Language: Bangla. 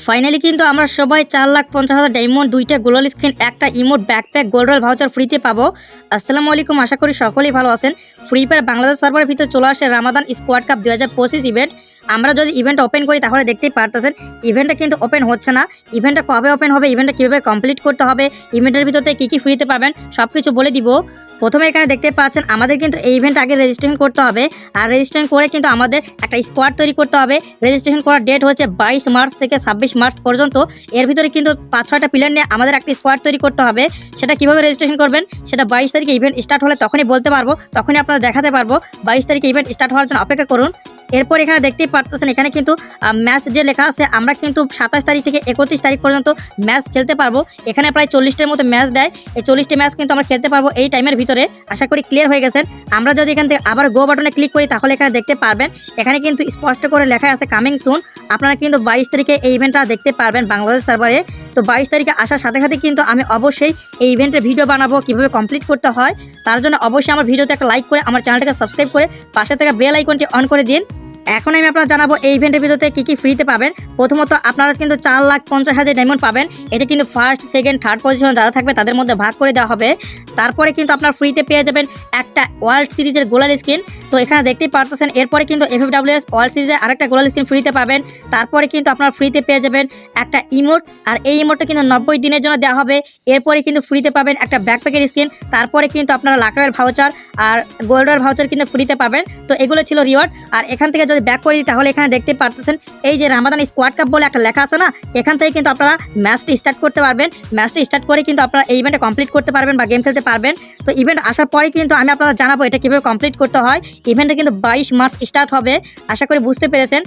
ফাইনালি কিন্তু আমরা সবাই 4,50,000 ডায়মন্ড, 2টা গ্লোবাল স্ক্রিন, একটা emote, backpack, gold royal voucher ফ্রিতে পাবো। আসসালামু আলাইকুম, আশা করি সকলেই ভালো আছেন। ফ্রি ফায়ার বাংলাদেশ সার্ভারের ভিতরে চলে আসে রামাদান স্কোয়াড কাপ 2025 ইভেন্ট। আমরা যদি ইভেন্ট ওপেন করি তাহলে দেখতেই পারতেছেন ইভেন্টটা কিন্তু ওপেন হচ্ছে না। ইভেন্টটা কবে ওপেন হবে, ইভেন্টটা কীভাবে কমপ্লিট করতে হবে, ইভেন্টের ভিতরে কী কী ফ্রিতে পাবেন সব কিছু বলে দিব। প্রথমে এখানে দেখতে পাচ্ছেন আমাদের কিন্তু এই ইভেন্ট আগে রেজিস্ট্রেশন করতে হবে, আর রেজিস্ট্রেশন করে কিন্তু আমাদের একটা স্কোয়াড তৈরি করতে হবে। রেজিস্ট্রেশন করার ডেট হচ্ছে 22 মার্চ থেকে 26 মার্চ পর্যন্ত। এর ভিতরে কিন্তু 5-6টা প্লেয়ার নিয়ে আমাদের একটা স্কোয়াড তৈরি করতে হবে। সেটা কিভাবে রেজিস্ট্রেশন করবেন সেটা 22 তারিখে ইভেন্ট স্টার্ট হলে তখনই বলতে পারবো, তখনই আপনারা দেখাতে পারবো। 22 তারিখে ইভেন্ট স্টার্ট হওয়ার জন্য অপেক্ষা করুন। এরপর এখানে দেখতেই পারতেছেন এখানে কিন্তু ম্যাচ যে লেখা আছে, আমরা কিন্তু 27 তারিখ থেকে 31 তারিখ পর্যন্ত ম্যাচ খেলতে পারবো। এখানে প্রায় 40টার মতো ম্যাচ দেয়। এই 40টি ম্যাচ কিন্তু আমরা খেলতে পারবো এই টাইমের ভিতরে। আশা করি ক্লিয়ার হয়ে গেছেন। আমরা যদি এখান থেকে আবার গো বাটনে ক্লিক করি তাহলে এখানে দেখতে পারবেন এখানে কিন্তু স্পষ্ট করে লেখা আছে কামিং সুন। আপনারা কিন্তু 22 তারিখে এই ইভেন্টটা দেখতে পারবেন বাংলাদেশ সার্ভারে। তো 22 তারিখে আসার সাথে সাথে কিন্তু আমি অবশ্যই এই ইভেন্টের ভিডিও বানাবো কীভাবে কমপ্লিট করতে হয়। তার জন্য অবশ্যই আমার ভিডিওতে একটা লাইক করে আমার চ্যানেলটাকে সাবস্ক্রাইব করে পাশে থাকা বেল আইকনটি অন করে দিন। এখন আমি আপনারা জানাবো এই ইভেন্টের ভিতরে কী কী ফ্রিতে পাবেন। প্রথমত আপনারা কিন্তু 4,50,000 ডায়মন্ড পাবেন। এটা কিন্তু ফার্স্ট, সেকেন্ড, থার্ড পজিশন যারা থাকবে তাদের মধ্যে ভাগ করে দেওয়া হবে। তারপরে কিন্তু আপনার ফ্রিতে পেয়ে যাবেন একটা ওয়ার্ল্ড সিরিজের গোলাল স্ক্রিন। তো এখানে দেখতেই পারতেছেন এরপরে কিন্তু FFWS ওয়ার্ল্ড সিরিজের আরেকটা গোলাল স্ক্রিন ফ্রিতে পাবেন। তারপরে কিন্তু আপনারা ফ্রিতে পেয়ে যাবেন একটা ইমোট, আর এই ইমোটটা কিন্তু 90 দিনের জন্য দেওয়া হবে। এরপরে কিন্তু ফ্রিতে পাবেন একটা ব্যাকপ্যাকের স্ক্রিন। তারপরে কিন্তু আপনারা লাখ রয়্যাল ভাউচার আর গোল্ড রয়্যাল ভাউচার কিন্তু ফ্রিতে পাবেন। তো এগুলো ছিল রিওয়ার্ড। আর এখান থেকে যদি ব্যাক করে দিই তাহলে এখানে দেখতে পারতেছেন এই যে রামাদান স্কোয়াড কাপ বলে একটা লেখা আছে না, এখান থেকে কিন্তু আপনারা ম্যাচটি স্টার্ট করতে পারবেন। ম্যাচটি স্টার্ট করে কিন্তু আপনারা এই ইভেন্টে কমপ্লিট করতে পারবেন বা গেম খেলতে পারবেন। তো ইভেন্ট আসার পরে কিন্তু আমি আপনারা জানাবো এটা কীভাবে কমপ্লিট করতে হয়। ইভেন্টে কিন্তু 22 মার্চ স্টার্ট হবে। আশা করি বুঝতে পেরেছেন।